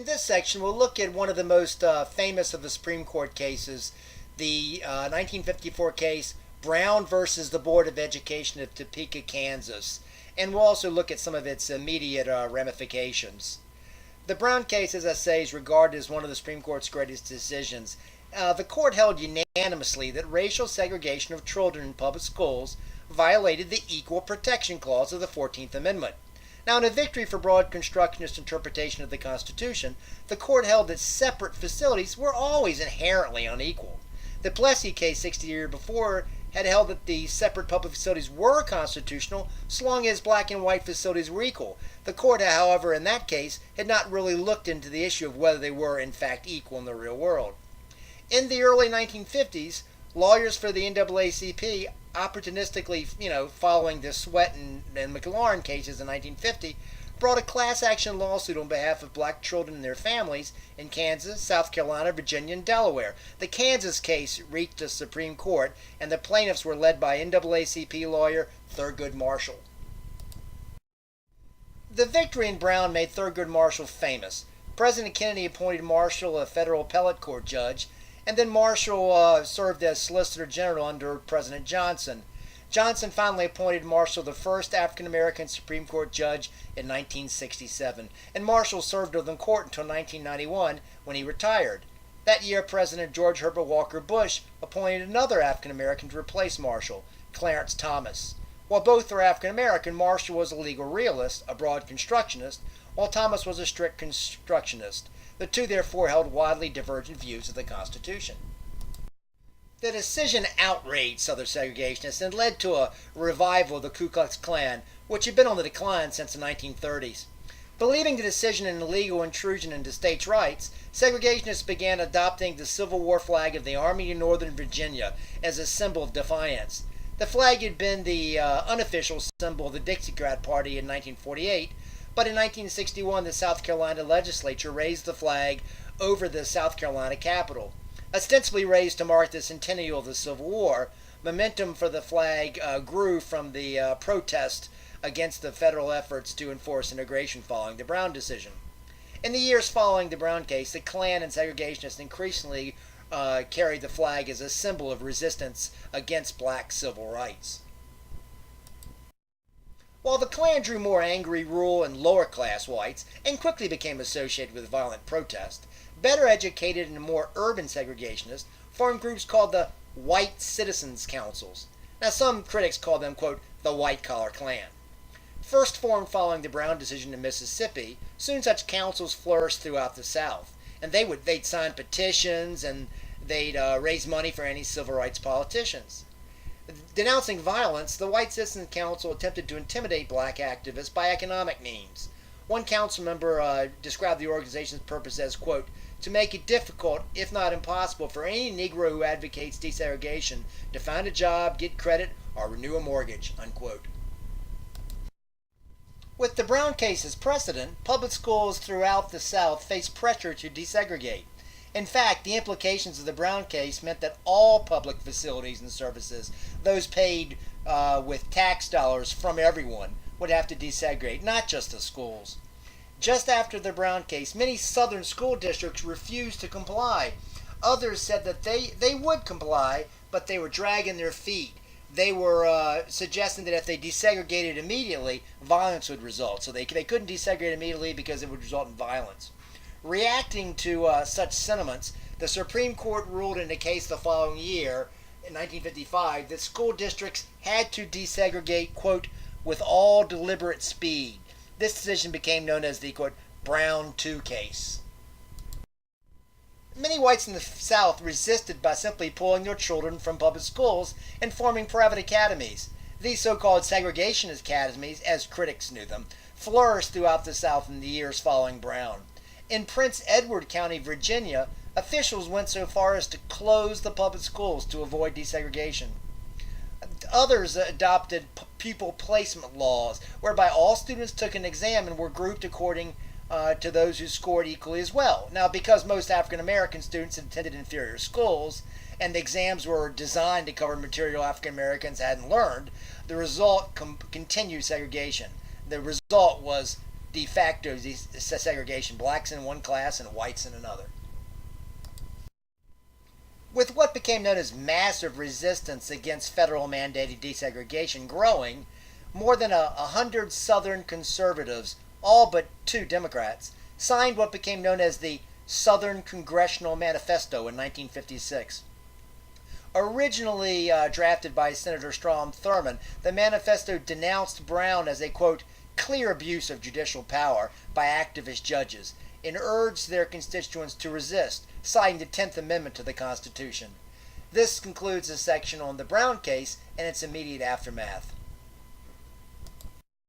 In this section, we'll look at one of the most famous of the Supreme Court cases, the 1954 case Brown versus the Board of Education of Topeka, Kansas. And we'll also look at some of its immediate ramifications. The Brown case, as I say, is regarded as one of the Supreme Court's greatest decisions. The court held unanimously that racial segregation of children in public schools violated the Equal Protection Clause of the 14th Amendment. Now, in a victory for broad constructionist interpretation of the Constitution, the court held that separate facilities were always inherently unequal. The Plessy case 60 years before had held that the separate public facilities were constitutional so long as black and white facilities were equal. The court, however, in that case, had not really looked into the issue of whether they were in fact equal in the real world. In the early 1950s, lawyers for the NAACP, opportunistically, following the Sweatt and McLaurin cases in 1950, brought a class action lawsuit on behalf of black children and their families in Kansas, South Carolina, Virginia, and Delaware. The Kansas case reached the Supreme Court, and the plaintiffs were led by NAACP lawyer Thurgood Marshall. The victory in Brown made Thurgood Marshall famous. President Kennedy appointed Marshall a federal appellate court judge, and then Marshall served as Solicitor General under President Johnson. Johnson finally appointed Marshall the first African-American Supreme Court judge in 1967, and Marshall served on the court until 1991 when he retired. That year, President George Herbert Walker Bush appointed another African-American to replace Marshall, Clarence Thomas. While both were African-American, Marshall was a legal realist, a broad constructionist, while Thomas was a strict constructionist. The two therefore held widely divergent views of the Constitution. The decision outraged Southern segregationists and led to a revival of the Ku Klux Klan, which had been on the decline since the 1930s. Believing the decision an illegal intrusion into states' rights, segregationists began adopting the Civil War flag of the Army of Northern Virginia as a symbol of defiance. The flag had been the unofficial symbol of the Dixiecrat Party in 1948, but in 1961 the South Carolina legislature raised the flag over the South Carolina Capitol. Ostensibly raised to mark the centennial of the Civil War, momentum for the flag grew from the protest against the federal efforts to enforce integration following the Brown decision. In the years following the Brown case, the Klan and segregationists increasingly carried the flag as a symbol of resistance against black civil rights. While the Klan drew more angry rural and lower-class whites and quickly became associated with violent protest, better educated and more urban segregationists formed groups called the White Citizens Councils. Now, some critics call them, quote, the white-collar Klan. First formed following the Brown decision in Mississippi, soon such councils flourished throughout the South, and they'd sign petitions and they'd raise money for anti-civil rights politicians. Denouncing violence, the White Citizens Council attempted to intimidate black activists by economic means. One council member described the organization's purpose as, quote, to make it difficult, if not impossible, for any Negro who advocates desegregation to find a job, get credit, or renew a mortgage, unquote. With the Brown case as precedent, public schools throughout the South faced pressure to desegregate. In fact, the implications of the Brown case meant that all public facilities and services, those paid with tax dollars from everyone, would have to desegregate, not just the schools. Just after the Brown case, many southern school districts refused to comply. Others said that they would comply, but they were dragging their feet. They were suggesting that if they desegregated immediately, violence would result. So they couldn't desegregate immediately because it would result in violence. Reacting to such sentiments, the Supreme Court ruled in a case the following year, in 1955, that school districts had to desegregate, quote, with all deliberate speed. This decision became known as the, quote, Brown 2 case. Many whites in the South resisted by simply pulling their children from public schools and forming private academies. These so-called segregationist academies, as critics knew them, flourished throughout the South in the years following Brown. In Prince Edward County, Virginia, officials went so far as to close the public schools to avoid desegregation. Others adopted pupil placement laws, whereby all students took an exam and were grouped according to those who scored equally as well. Now, because most African American students attended inferior schools, and the exams were designed to cover material African Americans hadn't learned, the result continued segregation. The result was de facto segregation, blacks in one class and whites in another. With what became known as massive resistance against federal mandated desegregation growing, more than 100 Southern conservatives, all but 2 Democrats, signed what became known as the Southern Congressional Manifesto in 1956. Originally drafted by Senator Strom Thurmond, the manifesto denounced Brown as a, quote, clear abuse of judicial power by activist judges and urged their constituents to resist, citing the 10th Amendment to the Constitution. This concludes the section on the Brown case and its immediate aftermath.